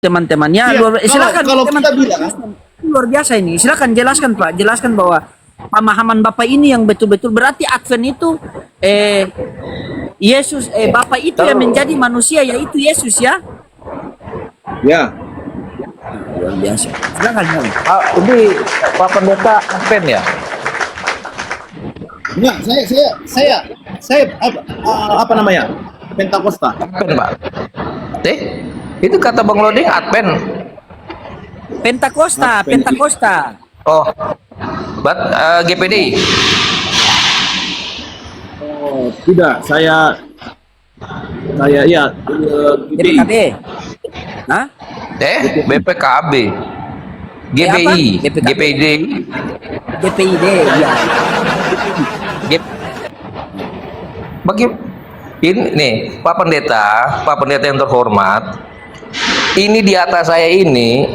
teman-temannya. Iya, Silakan kalau teman, kita bilang, luar biasa ini. Silakan jelaskan Pak, jelaskan bahwa pemahaman Bapak ini yang betul-betul berarti Advent itu Yesus Bapak itu yang menjadi manusia yaitu Yesus ya. ya, Luar biasa. Silakan. Bang. Ini Pak Pendeta Advent ya? enggak, saya apa namanya? Pentakosta. Advent, Pak. Itu kata Bang Loding Advent. Pentakosta, Advent. Pentakosta. Oh, GPD. Oh, tidak, saya ya GPI. BPKB. Hah? BPKB. apa? GPI, BPKB. GPD. DPID ya. Bagi ini nih, Pak Pendeta yang terhormat, ini di atas saya ini,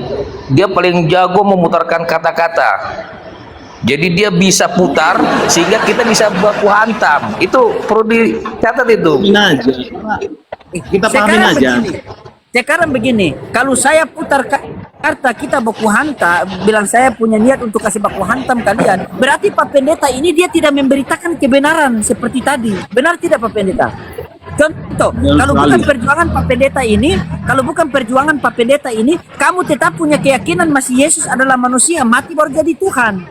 dia paling jago memutarkan kata-kata. Jadi dia bisa putar sehingga kita bisa baku hantam. Itu perlu dicatat itu. Pahamin aja. Kita pahamin aja. Sekarang begini, kalau saya putar karta kita baku hantam, bilang saya punya niat untuk kasih baku hantam kalian, berarti Pak Pendeta ini dia tidak memberitakan kebenaran seperti tadi. Benar tidak Pak Pendeta? Contoh, kalau bukan perjuangan Pak Pendeta ini, kamu tetap punya keyakinan masih Yesus adalah manusia, mati baru jadi Tuhan.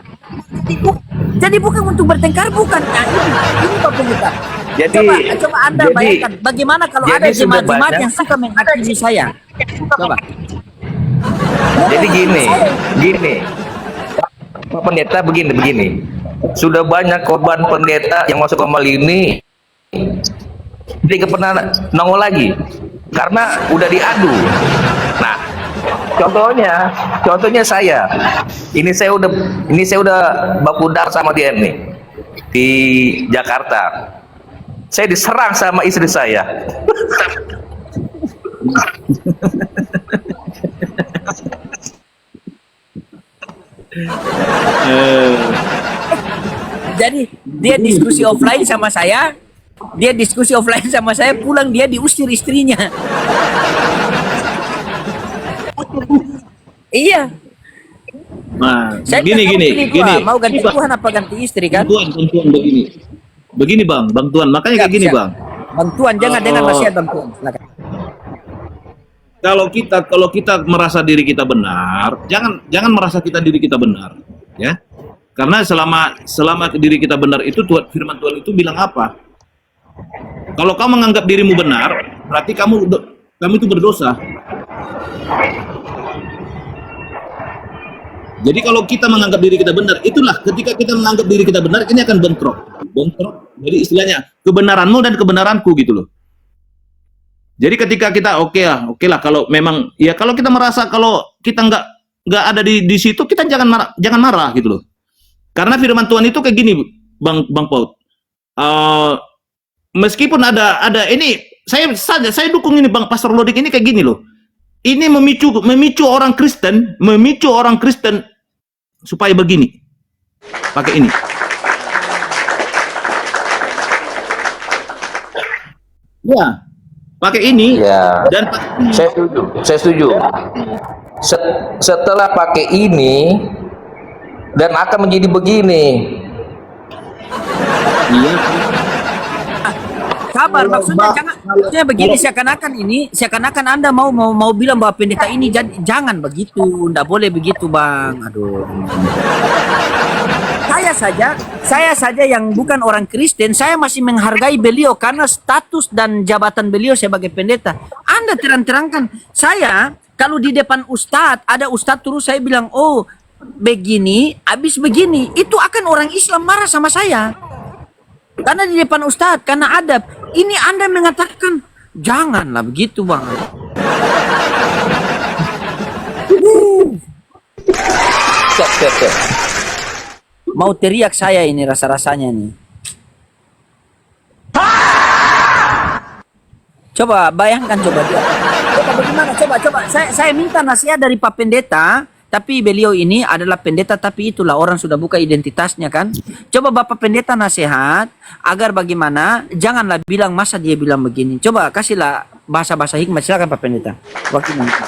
Jadi bukan untuk bertengkar, bukan. Nah, ini Pak Pendeta. Coba Anda bayangkan bagaimana kalau ada jemaat-jemaat yang suka menghakimi saya. Coba. Jadi gini. Pak Pendeta begini. Sudah banyak korban pendeta yang masuk ke ini. Dia nggak pernah nongol lagi karena udah diadu. Nah, contohnya saya. Ini saya udah baku dar sama dia nih di Jakarta. Saya diserang sama istri saya. Jadi dia diskusi offline sama saya, pulang dia diusir istrinya. Iya. Nah, Saya gini. mau ganti Tuhan apa ganti istri kan? Bantuan begini Bang, bantuan. Makanya kayak gini Siap. Bang. Bantuan jangan dengan nasihat bantuan. Silakan. Kalau kita merasa diri kita benar, jangan merasa diri kita benar, ya. Karena selama diri kita benar itu firman Tuhan itu bilang apa? Kalau kamu menganggap dirimu benar, berarti kamu itu berdosa. Jadi kalau kita menganggap diri kita benar, itulah ketika kita menganggap diri kita benar, ini akan bentrok. Jadi istilahnya kebenaranmu dan kebenaranku gitu loh. Jadi ketika kita oke lah kalau memang ya kalau kita merasa kalau kita nggak ada di situ, kita jangan marah gitu loh. Karena firman Tuhan itu kayak gini, Bang Paul. Meskipun ada ini saya dukung ini Bang Pastor Lodik ini kayak gini loh. Ini memicu orang Kristen supaya begini. Pakai ini. Ya, pakai ini. Ya. Dan Saya setuju. Setelah pakai ini dan akan menjadi begini. iya. Sabar, maksudnya begini, seakan-akan Anda mau bilang bahwa pendeta ini jangan begitu, enggak boleh begitu, Bang. Aduh. Saya saja yang bukan orang Kristen, saya masih menghargai beliau karena status dan jabatan beliau sebagai pendeta. Anda terang-terangkan, saya kalau di depan ustadz, ada ustadz terus saya bilang, "Oh, begini, habis begini." Itu akan orang Islam marah sama saya. Karena di depan ustadz, karena adab. Ini Anda mengatakan, janganlah begitu Bang. Siap. Mau teriak saya ini rasa-rasanya nih. Coba bayangkan coba dia. Coba bagaimana? Coba. Saya minta nasihat dari Pak Pendeta. Tapi beliau ini adalah pendeta, tapi itulah orang sudah buka identitasnya kan. Coba Bapak Pendeta nasihat agar bagaimana, janganlah bilang masa dia bilang begini. Coba kasihlah bahasa-bahasa hikmat, silakan Pak Pendeta. Waktu nanti.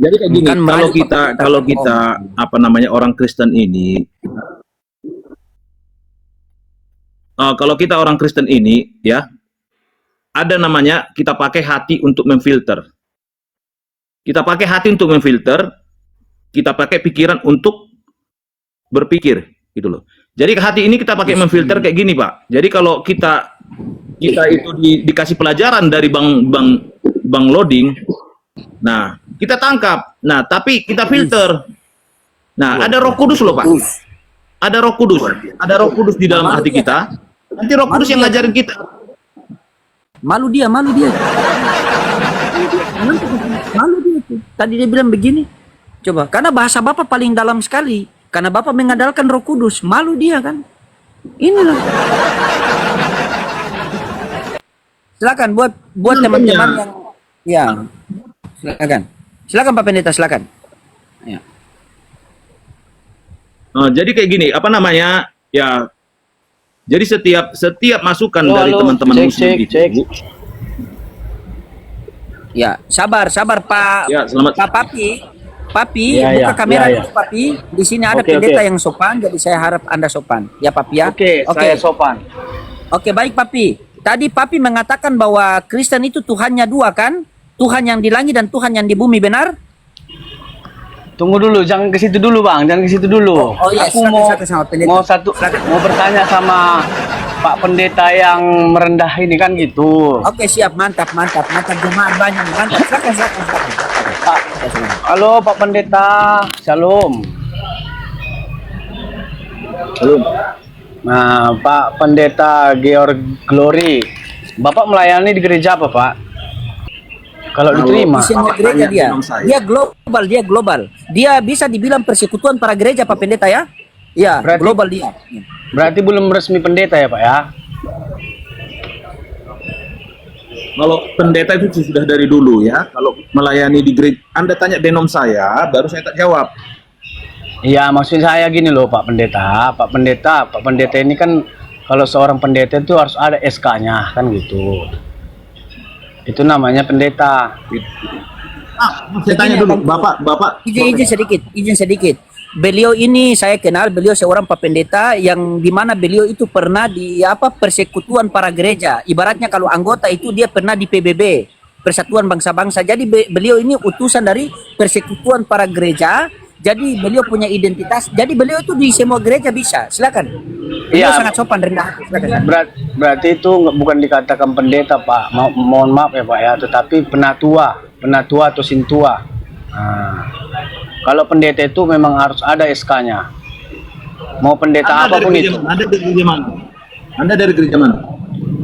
Jadi kayak gini, Kan kalau merayu kita Pak. kalau kita apa namanya orang Kristen ini, kalau kita orang Kristen ini ya, ada namanya kita pakai hati untuk memfilter. Kita pakai hati untuk memfilter, kita pakai pikiran untuk berpikir, gitu loh. Jadi hati ini kita pakai memfilter kayak gini, Pak. Jadi kalau kita itu dikasih pelajaran dari bang loading, nah kita tangkap, nah tapi kita filter. Nah ada Roh Kudus loh, Pak. Ada Roh Kudus, ada Roh Kudus di dalam hati kita. Nanti Roh Kudus yang ngajarin kita. Malu dia. Malu dia tuh. Tadi dia bilang begini. Coba, karena bahasa Bapak paling dalam sekali. Karena Bapak mengandalkan Roh Kudus. Malu dia kan. Inilah. Silakan buat teman-teman yang silakan Pak Pendeta, silakan. Ya. Jadi kayak gini, apa namanya? Ya. Jadi setiap masukan dari teman-teman muslim itu. Ya, sabar Pak. Ya, selamat. Pak Papi, buka kamera dulu, Papi. Di sini ada pendeta yang sopan, jadi saya harap Anda sopan. Ya, Papi ya. Oke, saya sopan. Oke, baik Papi. Tadi Papi mengatakan bahwa Kristen itu Tuhannya dua kan? Tuhan yang di langit dan Tuhan yang di bumi, benar? Tunggu dulu, jangan ke situ dulu, Bang. Jangan ke situ dulu. Oh iya, Aku silakan sama pendeta. mau bertanya sama Pak Pendeta yang merendah ini kan gitu. Oke, siap, mantap jemaat banyak, mantap. Silakan. Pak, halo Pak Pendeta, Shalom. Belum. Nah, Pak Pendeta Georg Glory, Bapak melayani di gereja apa, Pak? Kalau diterima. Di semua gereja dia global. Dia bisa dibilang persekutuan para gereja, Pak Pendeta ya? Iya, global dia. Berarti belum resmi pendeta ya, Pak ya? Kalau pendeta itu sudah dari dulu ya. Kalau melayani di gereja, Anda tanya denom saya, baru saya tak jawab. Iya, maksud saya gini loh, Pak Pendeta. Pak Pendeta ini kan kalau seorang pendeta itu harus ada SK-nya kan gitu. Itu namanya pendeta. Saya tanya dulu, Bapak. Izin sedikit. Beliau ini saya kenal, beliau seorang Pak Pendeta yang dimana beliau itu pernah di persekutuan para gereja. Ibaratnya kalau anggota itu dia pernah di PBB, Persatuan Bangsa-Bangsa. Jadi beliau ini utusan dari persekutuan para gereja. Jadi beliau punya identitas. Jadi beliau itu di semua gereja bisa. Silakan. Beliau sangat sopan, rendah. Silakan. Berarti itu bukan dikatakan pendeta, Pak. Mohon maaf ya, Pak ya. Tetapi penatua atau sintua. Nah, kalau pendeta itu memang harus ada SK-nya. Mau pendeta apapun itu. Anda dari gereja mana? Anda dari gereja mana?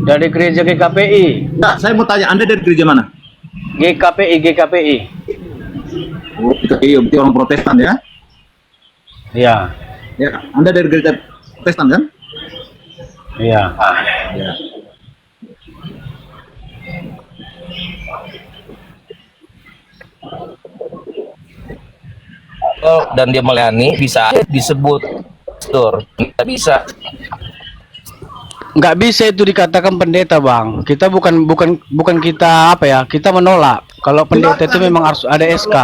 Dari gereja GKPI. Nah, saya mau tanya, Anda dari gereja mana? GKPI. Oh, GKPI, berarti orang Protestan ya? Iya. Ya, Anda dari gereja Protestan kan? Iya. Ya. Dan dia melayani bisa disebut pastor, nggak bisa. Nggak bisa itu dikatakan pendeta, Bang. Kita bukan kita kita menolak. Kalau pendeta itu memang harus ada SK.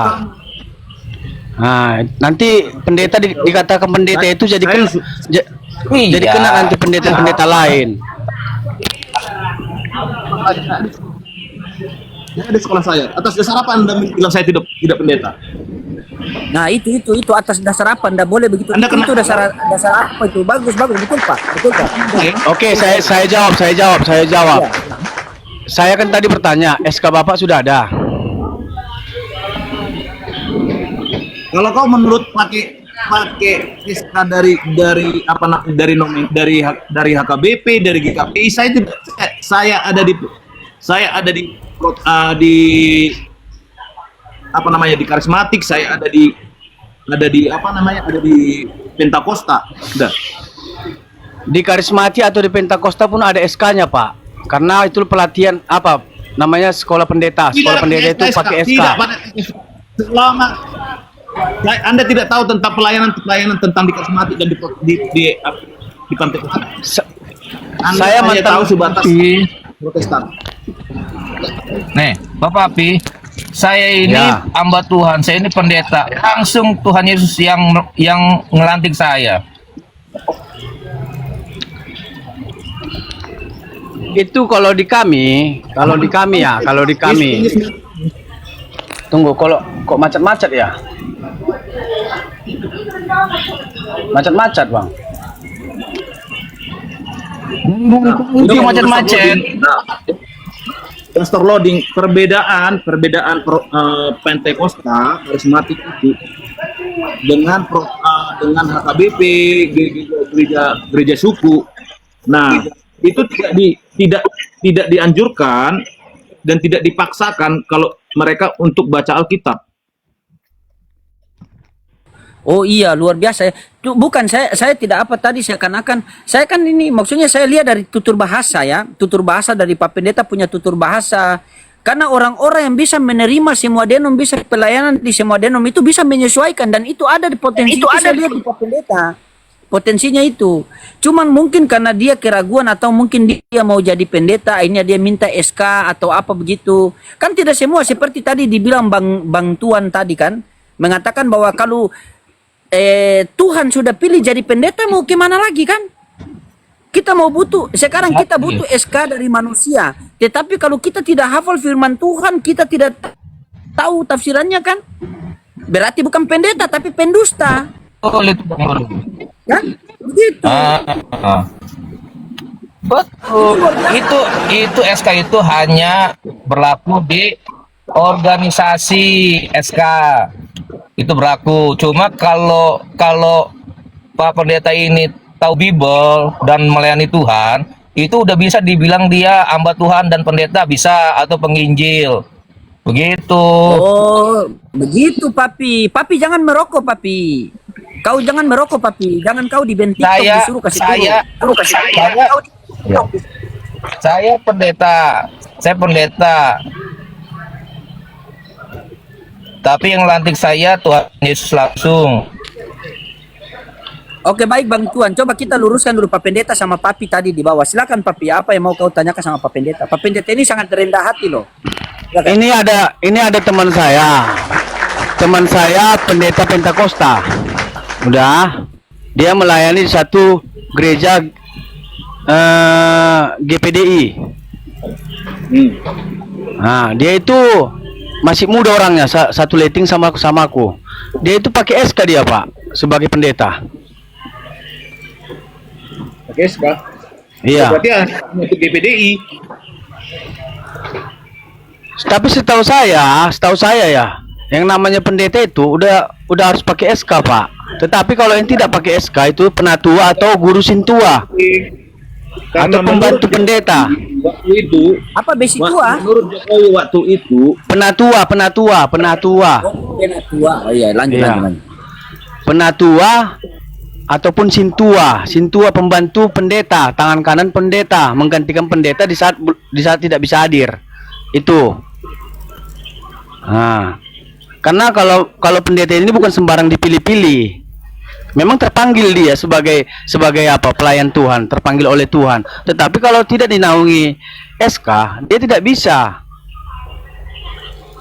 Nah, nanti pendeta dikatakan pendeta itu jadi kena nanti pendeta lain. Saya di sekolah saya. Atas dasar apa Anda bilang saya tidak pendeta? Nah itu atas dasar apa? Anda boleh begitu? Itu dasar apa itu? Bagus betul Pak. Oke, saya jawab. Ya. Saya kan tadi bertanya, SK Bapak sudah ada. Kalau kau menurut pakai SK dari HKBP, dari GKPI, saya ada di di karismatik, saya ada di Pentakosta. Udah. Di karismatik atau di Pentakosta pun ada SK-nya, Pak. Karena itu pelatihan sekolah pendeta. Sekolah pendeta itu pakai SK. Selama Anda tidak tahu tentang pelayanan tentang di karismatik dan di Pentakosta. Saya hanya tahu sebatas Protestan. Nih, Bapak Papi, saya ini Ya. hamba Tuhan, saya ini pendeta. Langsung Tuhan Yesus yang ngelantik saya. Itu kalau di kami ya, kalau di kami. Tunggu, kalau kok macet-macet ya? Macet-macet, Bang. Itu macet-macet. Pastor loading, perbedaan Pentakosta karismatik itu dengan dengan HKBP, gereja suku. Nah, itu tidak dianjurkan dan tidak dipaksakan kalau mereka untuk baca Alkitab. Oh iya, luar biasa ya. Bukan saya tidak apa tadi seakan-akan saya kan ini maksudnya saya lihat dari tutur bahasa ya, tutur bahasa dari Pak Pendeta punya tutur bahasa. Karena orang-orang yang bisa menerima semua denom, bisa pelayanan di semua denom itu bisa menyesuaikan dan itu ada di potensi itu saya lihat di Pak Pendeta. Potensinya itu. Cuman mungkin karena dia keraguan atau mungkin dia mau jadi pendeta, akhirnya dia minta SK atau apa begitu. Kan tidak semua seperti tadi dibilang Bang Tuan tadi kan, mengatakan bahwa kalau Tuhan sudah pilih jadi pendeta mau gimana lagi kan? Kita mau butuh, sekarang kita butuh SK dari manusia. Tetapi kalau kita tidak hafal firman Tuhan, kita tidak tahu tafsirannya kan? Berarti bukan pendeta tapi pendusta. Oh, itu Bang. Kan? Begitu. Betul. Itu SK itu hanya berlaku di organisasi SK. Itu berlaku. Cuma kalau Pak Pendeta ini tahu Bible dan melayani Tuhan, itu udah bisa dibilang dia hamba Tuhan dan pendeta bisa atau penginjil. Begitu. Oh, begitu Papi. Papi jangan merokok Papi. Kau jangan merokok Papi. Jangan kau dibentik disuruh kasih turun. Saya pendeta. Saya pendeta. Tapi yang lantik saya Tuhan Yesus langsung. Oke baik Bang Tuan, coba kita luruskan dulu Pak Pendeta sama Papi tadi di bawah. Silakan Papi, apa yang mau kau tanyakan sama Pak Pendeta? Pak Pendeta ini sangat rendah hati loh. Silakan. Ini ada teman saya pendeta Pentakosta. Udah, dia melayani di satu gereja GPDI. Nah, dia itu masih muda orangnya, satu letting sama aku. Dia itu pakai SK dia Pak, sebagai pendeta. Oke, sekarang. Iya. Berarti untuk GPDI. Tapi setahu saya ya, yang namanya pendeta itu udah harus pakai SK Pak. Tetapi kalau yang tidak pakai SK itu penatua atau guru sintua atau pembantu pendeta. Waktu itu Apa besi tua? menurut Jokowi waktu itu Penatua. Oh, penatua. Oh iya, lanjut. Penatua ataupun sintua pembantu pendeta, tangan kanan pendeta, menggantikan pendeta di saat tidak bisa hadir. Itu. Nah, karena kalau pendeta ini bukan sembarang dipilih-pilih. Memang terpanggil dia sebagai apa? Pelayan Tuhan, terpanggil oleh Tuhan. Tetapi kalau tidak dinaungi SK, dia tidak bisa.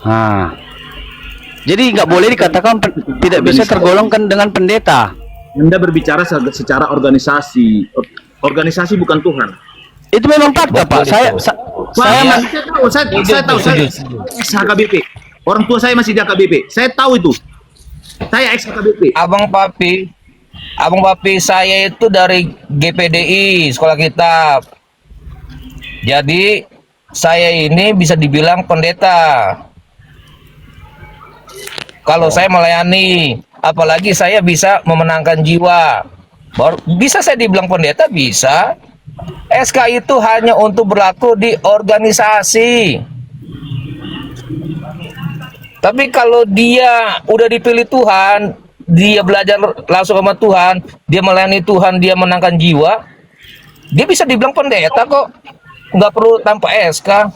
Nah, jadi nggak boleh dikatakan tidak bisa tergolongkan dengan pendeta. Anda berbicara secara organisasi. Organisasi bukan Tuhan. Itu memang fakta Pak. Saya tahu HKBP. Orang tua saya masih di HKBP. Saya tahu itu. Saya ex HKBP. Abang Papi saya itu dari GPDI, Sekolah Kitab. Jadi saya ini bisa dibilang pendeta. Kalau saya melayani, apalagi saya bisa memenangkan jiwa. Bisa saya dibilang pendeta? Bisa. SK itu hanya untuk berlaku di organisasi. Tapi kalau dia udah dipilih Tuhan, dia belajar langsung sama Tuhan, dia melayani Tuhan, dia menangkan jiwa, dia bisa dibilang pendeta kok. Nggak perlu tanpa SK.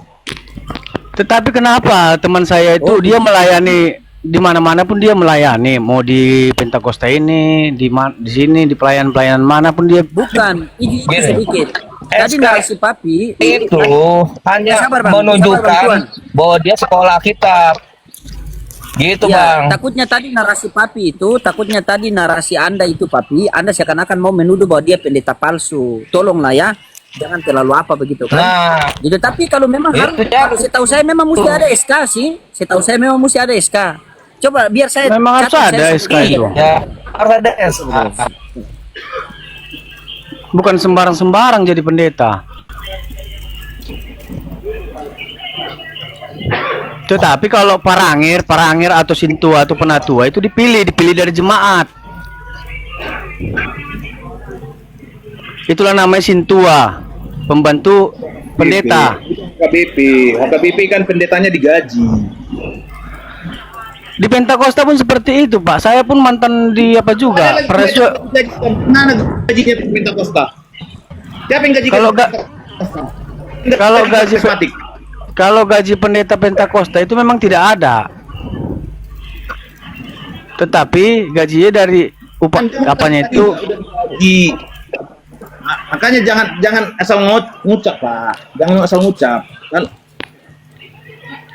Tetapi kenapa teman saya itu dia melayani di mana-mana pun dia melayani, mau di Pentakosta ini, di sini, di pelayanan manapun dia. Bukan, itu sedikit. Tadi SK narasi Papi itu hanya Sabar, Bang. menunjukkan Sabar, Bang, Tuan. bahwa dia sekolah kitab. Gitu Ya, bang. takutnya tadi narasi Anda itu Papi, Anda seakan-akan mau menuduh bahwa dia pendeta palsu. Tolonglah ya, jangan terlalu apa begitu kan. Nah, Gitu, tapi kalau memang itu harus, ya. kalau setahu saya memang mesti ada SK sih. Setahu saya memang mesti ada SK. Coba biar saya Memang harus catat, ada saya SK sampai- itu. Ya, harus ada SK. Bukan sembarang-sembarang jadi pendeta. Tetapi kalau parangir atau sintua atau penatua itu dipilih dari jemaat. Itulah namanya sintua, pembantu pendeta. HKBP kan pendetanya digaji. Di Pentakosta pun seperti itu, Pak. Saya pun mantan di apa juga. Mana gajinya Pentakosta? Siapa yang gaji? Kalau kalau gaji karismatik. kalau gaji pendeta Pentakosta itu memang tidak ada. Tetapi gajinya dari upah apanya itu Di makanya jangan asal ngucap, Pak. Jangan asal ngucap. Kan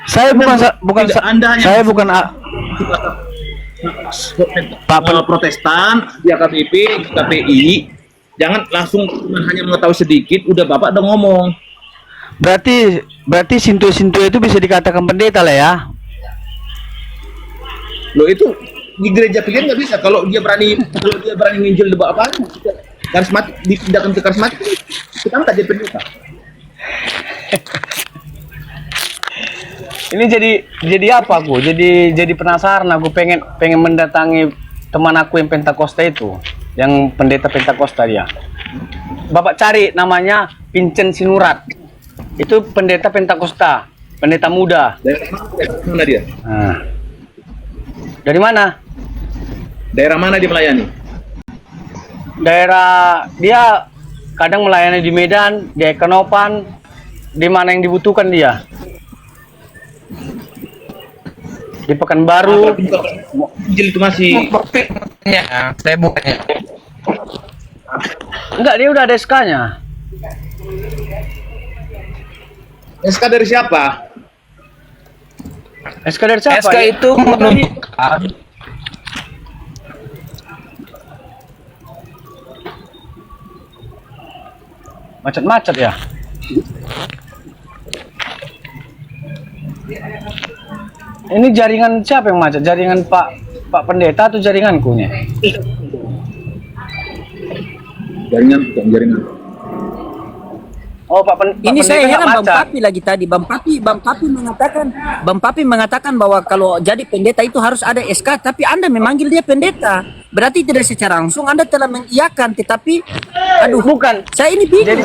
saya bukan Tidak, Anda hanya saya bukan Pak Protestan, di HKBP, di KPI, jangan langsung hanya mengetahui sedikit, udah Bapak udah ngomong. berarti sintu-sintu itu bisa dikatakan pendeta lah ya. Loh itu di gereja kalian nggak bisa kalau dia berani nginjil debat apa? Karismatik dipindahkan ke karismatik, kita nggak jadi pendeta. Ini jadi apa aku? Jadi penasaran aku pengen mendatangi teman aku yang Pentakosta itu, yang pendeta Pentakosta dia. Bapak cari namanya Vincent Sinurat. Itu pendeta Pentakosta, pendeta muda. Dari mana dia? Nah. Dari mana? Daerah mana dia melayani? Daerah dia kadang melayani di Medan, di Ekanopan, di mana yang dibutuhkan dia. Di Pekanbaru. Injil itu masih Ya, saya bukannya. Enggak, dia udah ada SK-nya. SK dari siapa? SK dari siapa? SK itu menunjukkan Macet-macet ya. Ini jaringan siapa yang macet? Jaringan Pak Pendeta atau jaringanku nih? Jaringan. Oh, Pak Ini Pendeta saya nggak heran Bang macet. Papi lagi tadi. Bang Papi mengatakan bahwa kalau jadi pendeta itu harus ada SK, tapi Anda memanggil dia pendeta. Berarti tidak secara langsung Anda telah mengiyakan, tetapi aduh, Bukan. saya ini bingung. Jadi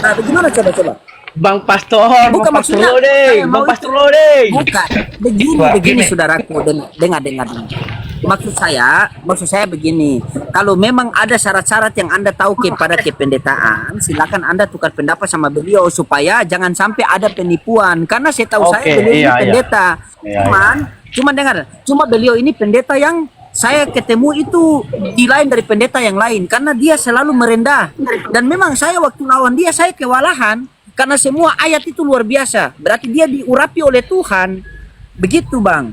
Nah, bagaimana coba? Bang Pastor, Bukan Bang Pastor maksudnya, Lodeng, saya Bang mau Pastor itu. Lodeng. Bukan. Begini Gini. saudaraku, dengar. Maksud saya begini. Kalau memang ada syarat-syarat yang Anda tahu kepada kependetaan, silakan Anda tukar pendapat sama beliau supaya jangan sampai ada penipuan. Karena saya tahu Oke, saya beliau ini iya. pendeta. Iya, Cuman dengar, beliau ini pendeta yang saya ketemu itu di lain dari pendeta yang lain karena dia selalu merendah. Dan memang saya waktu lawan dia saya kewalahan karena semua ayat itu luar biasa. Berarti dia diurapi oleh Tuhan. Begitu, Bang.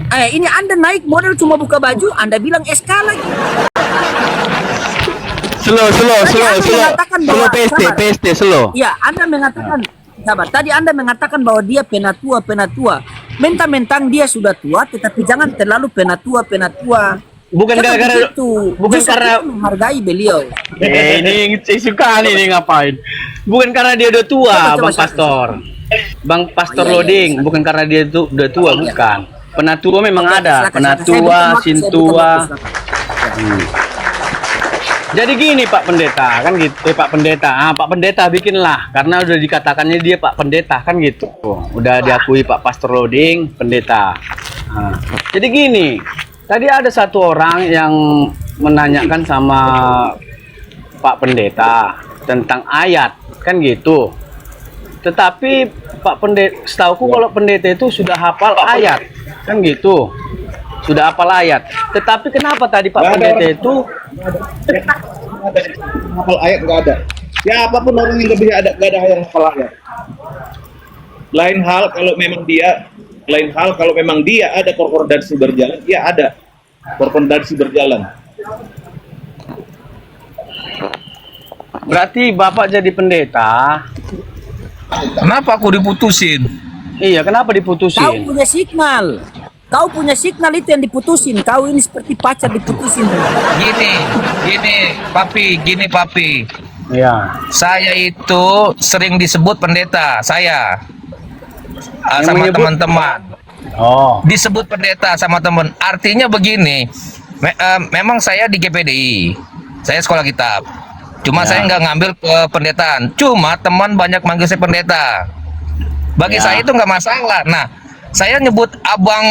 Ini Anda naik model cuma buka baju, Anda bilang SK lagi. Slow. PST, slow. Ya, Anda mengatakan, sabar. Tadi Anda mengatakan bahwa dia penatua. Mentang-mentang dia sudah tua, tetapi jangan terlalu penatua. Bukan Jangan gara-gara begitu. bukan Justru karena kita menghargai beliau. ini saya suka nih ngapain. Bukan karena dia udah tua, Coba, Bang Pastor. Bang Pastor Oh, iya, Loding, bukan karena dia tuh udah tua, iya. bukan. Penatua memang ada, Silakan. Saya penatua, bukan waktu, saya sintua. bukan waktu, Jadi gini Pak Pendeta, kan gitu. Pak Pendeta, Pak Pendeta bikinlah, karena udah dikatakannya dia Pak Pendeta, kan gitu. Udah diakui Pak Pastor Loding, pendeta. Nah, jadi gini, tadi ada satu orang yang menanyakan sama Pak Pendeta tentang ayat, kan gitu. Tetapi Pak Pendeta, setauku kalau pendeta itu sudah hafal ayat, kan gitu. Sudah hafal ayat. Tetapi kenapa tadi Pak Pendeta itu Hafal ayat nggak ada. Siapapun orang yang lebih ada nggak ada yang hafal ayat. Lain hal kalau memang dia Lain hal kalau memang dia ada korespondensi berjalan, ya ada korespondensi berjalan. Berarti Bapak jadi pendeta. Kenapa aku diputusin? Iya, kenapa Kau diputusin? punya signal. Kau punya signal itu yang diputusin. Kau ini seperti pacar diputusin. Gini papi. Iya. Saya itu sering disebut pendeta, saya. Yang Sama menyebut? teman-teman. Oh. Disebut pendeta sama teman. Artinya begini, memang saya di GPDI. Saya sekolah kitab. Cuma Ya. saya nggak ngambil pendetaan. Cuma teman banyak manggil saya pendeta. Bagi Ya. saya itu nggak masalah. Nah, saya nyebut Abang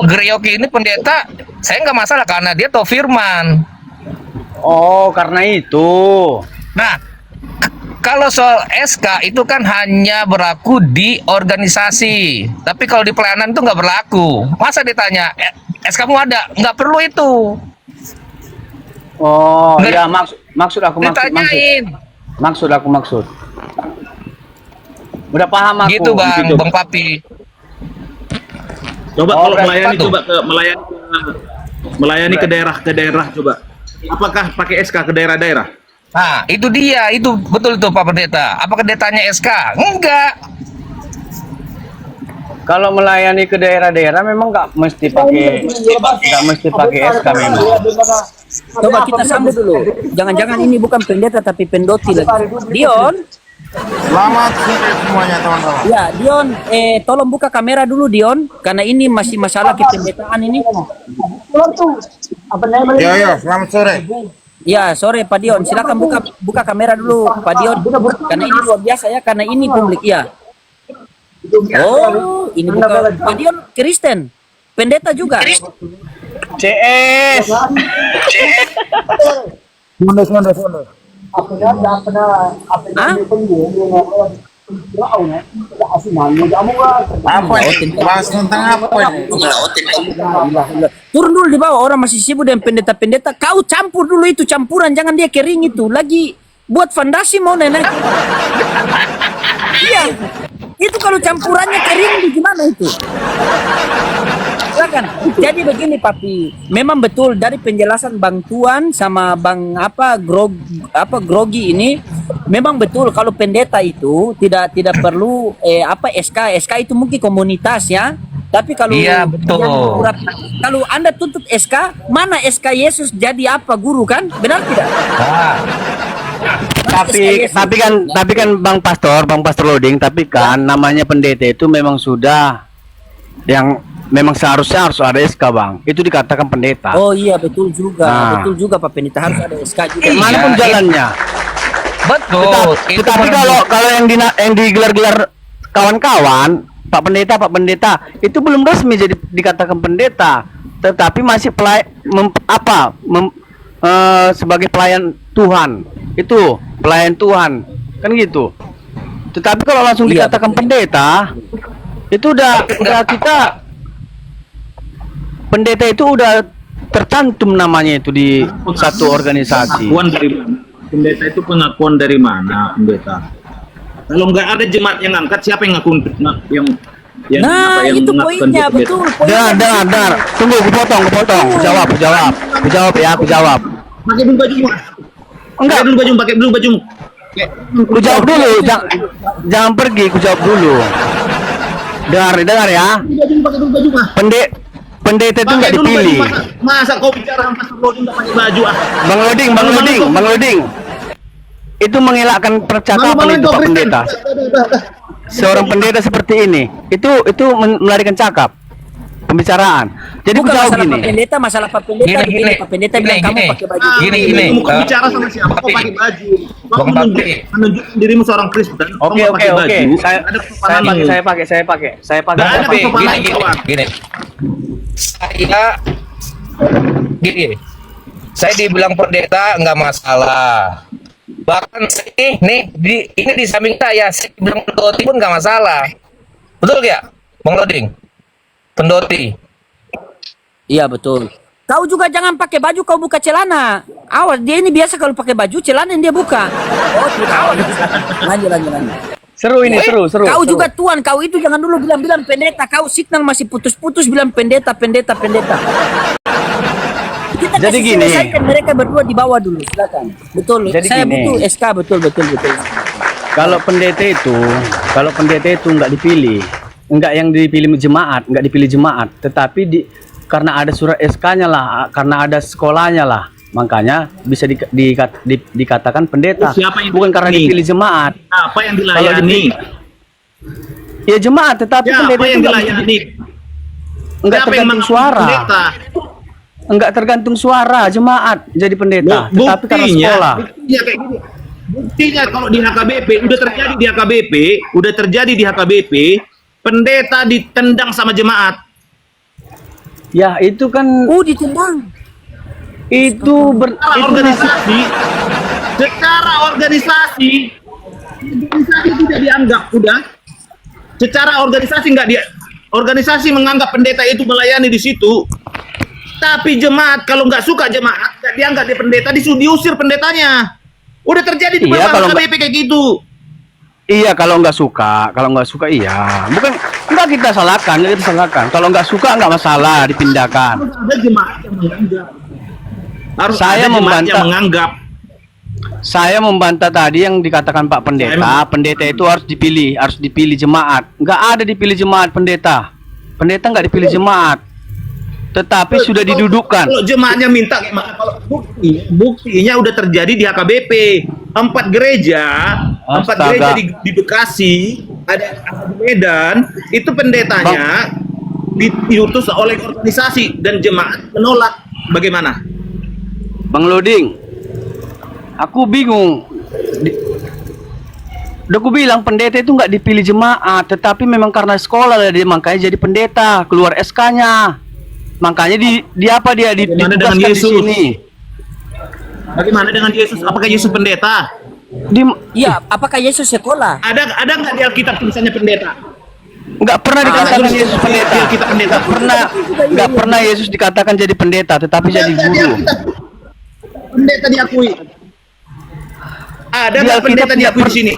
Grioki ini pendeta, saya nggak masalah karena dia tahu firman. Oh, karena itu. Nah, kalau soal SK itu kan hanya berlaku di organisasi. Tapi kalau di pelayanan itu nggak berlaku. Masa ditanya, SK kamu ada? Nggak perlu itu. Oh, Nggak- iya maksud aku Ditanyain. maksud. Udah paham aku. Gitu bang, Gitu. Bang Papi. Coba Oh, kalau berarti melayani, apa tuh? coba ke melayani ke daerah coba. Apakah pakai SK ke daerah-daerah? Nah, itu dia, itu betul itu Pak Pendeta. Apa pendetanya SK? Enggak. Kalau melayani ke daerah-daerah memang nggak mesti pakai SK memang. Coba kita sambut dulu. Jangan-jangan ini bukan pendeta tapi pendoti lagi. Dion. Selamat sore semuanya teman-teman. Ya, Dion, tolong buka kamera dulu Dion, karena ini masih masalah kependetaan ini. Ya, selamat sore. Ya, sore Pak Dion, silakan buka kamera dulu Pak Dion, karena ini luar biasa ya, karena ini publik ya. Oh, ini buka Pak Dion Kristen, pendeta juga. CS. Hah? Apa ini? Bahas tentang apa ini? Turun dulu di bawah, orang masih sibuk dengan pendeta-pendeta. Kau campur dulu itu, campuran, jangan dia kering itu. Lagi buat fondasi mau nenek. Iya, itu kalau campurannya kering gimana itu? Silakan. Jadi begini Papi, memang betul dari penjelasan Bang Tuan sama Bang Grogi ini, memang betul kalau pendeta itu tidak perlu SK itu mungkin komunitas ya. Tapi kalau Iya, betul. kalau Anda tuntut SK, mana SK Yesus jadi apa guru kan? Benar tidak? Nah, Tapi kan Bang Pastor Loading, tapi kan namanya pendeta itu memang sudah yang memang seharusnya harus ada SK Bang. Itu dikatakan pendeta. Oh iya betul juga, Nah. betul juga Pak Pendeta harus ada SK juga. Iya. Mana pun jalannya. betul. Itu Tetapi kalau yang digelar-gelar kawan-kawan, Pak Pendeta itu belum resmi jadi dikatakan pendeta, tetapi masih sebagai pelayan Tuhan. Itu pelayan Tuhan kan gitu. Tetapi kalau langsung Iya, dikatakan betul. pendeta, itu udah kita pendeta itu udah tercantum namanya itu di satu organisasi. Pengakuan dari mana? Pendeta itu pengakuan dari mana, pendeta? Kalau nggak ada jemaat yang angkat, siapa yang ngaku yang Nah, itu mengakukan poinnya dia pendeta? betul. Poinnya. Dengar. Tunggu, aku potong. Aku jawab. Pakai dulu bajumu. Enggak, Pakai dulu bajumu. ku jawab dulu. Jangan pergi, ku jawab dulu. Dengar ya. Pakai dulu baju mah. Pendeta itu nggak dipilih. Masa kau bicara sama Pastor Loding nggak pakai baju ah? Bang Loding. Itu mengelakkan percakapan itu Pak Pendeta. Seorang pendeta seperti ini, itu melarikan cakap pembicaraan. Jadi ku Bukan jawab masalah gini. Pak Pendeta, masalah Pak Pendeta. Gini. Pak Pendeta bilang kamu Gini. pakai baju. Gini. Kamu bukan bicara sama siapa, kau pakai baju. Kau Bang Bakti. menunjukkan dirimu seorang Kristen. kau Oke. nggak pakai baju. Saya Ada kesopananmu. pakai. Nggak ada Tapi kesopanan, gini. Gini. Saya dibilang pendeta nggak masalah. Bahkan ini di samping saya bilang pendoti pun nggak masalah. Betul ya, Bang Loding? Pendoti. Iya betul. Kau juga jangan pakai baju, kau buka celana. Awas, dia ini biasa kalau pakai baju celana yang dia buka. Oh tidak. Lanjut. Seru ini, seru. Kau juga tuan, kau itu jangan dulu bilang-bilang pendeta. Kau signal masih putus-putus bilang pendeta. Kita Jadi kasih gini. selesaikan mereka berdua di bawah dulu, silakan. Betul. Jadi Saya gini. butuh SK, betul. Kalau pendeta itu nggak dipilih, nggak yang dipilih jemaat, tetapi karena ada surat SK-nya lah, karena ada sekolahnya lah, makanya bisa dikatakan pendeta. Siapa yang Bukan karena dilayani? dipilih jemaat. Apa yang dilayani? Ya jemaat, tetapi Siapa pendeta itu yang dilayani? nggak Siapa yang tergantung mengangkat suara, pendeta? nggak tergantung suara jemaat jadi pendeta, tetapi karena sekolah. Buktinya kayak gini. Buktinya kalau di HKBP udah terjadi di HKBP, pendeta ditendang sama jemaat. Ya itu kan Ditendang. itu Secara organisasi tidak dianggap udah. Secara organisasi nggak dia. Organisasi menganggap pendeta itu melayani di situ. Tapi jemaat kalau nggak suka jemaat nggak dianggap dia pendeta, diusir pendetanya. Udah terjadi di Iya, beberapa kalau HKBP kayak gitu. iya kalau nggak suka iya. Bukan nggak kita salahkan. Kalau nggak suka nggak masalah dipindahkan. Harus ada jemaat yang menganggap. Harus Saya ada jemaat membantah. yang menganggap. Saya membantah tadi yang dikatakan Pak Pendeta. Pendeta itu harus dipilih jemaat. Nggak ada dipilih jemaat pendeta. Pendeta nggak dipilih jemaat. Tetapi sudah didudukkan. Kalau jemaatnya minta, kalau buktinya udah terjadi di HKBP. 4 gereja Astaga. di Bekasi, ada di Medan, itu pendetanya diutus oleh organisasi dan jemaat menolak. Bagaimana? Bang Loding, aku bingung. Udah aku bilang pendeta itu nggak dipilih jemaat, tetapi memang karena sekolah dia makanya jadi pendeta, keluar SK-nya. Makanya Bagaimana dengan ditugaskan di Yesus? sini. Bagaimana dengan Yesus? Apakah Yesus pendeta? Iya, apakah Yesus sekolah? Ada nggak di Alkitab tulisannya pendeta? Nggak pernah dikatakan Yesus Yesus pendeta. kita pendeta. Nggak pernah Yesus dikatakan jadi pendeta, tetapi jadi Di guru. Alkitab pendeta diakui. Ada Di nggak Alkitab pendeta tidak diakui di sini?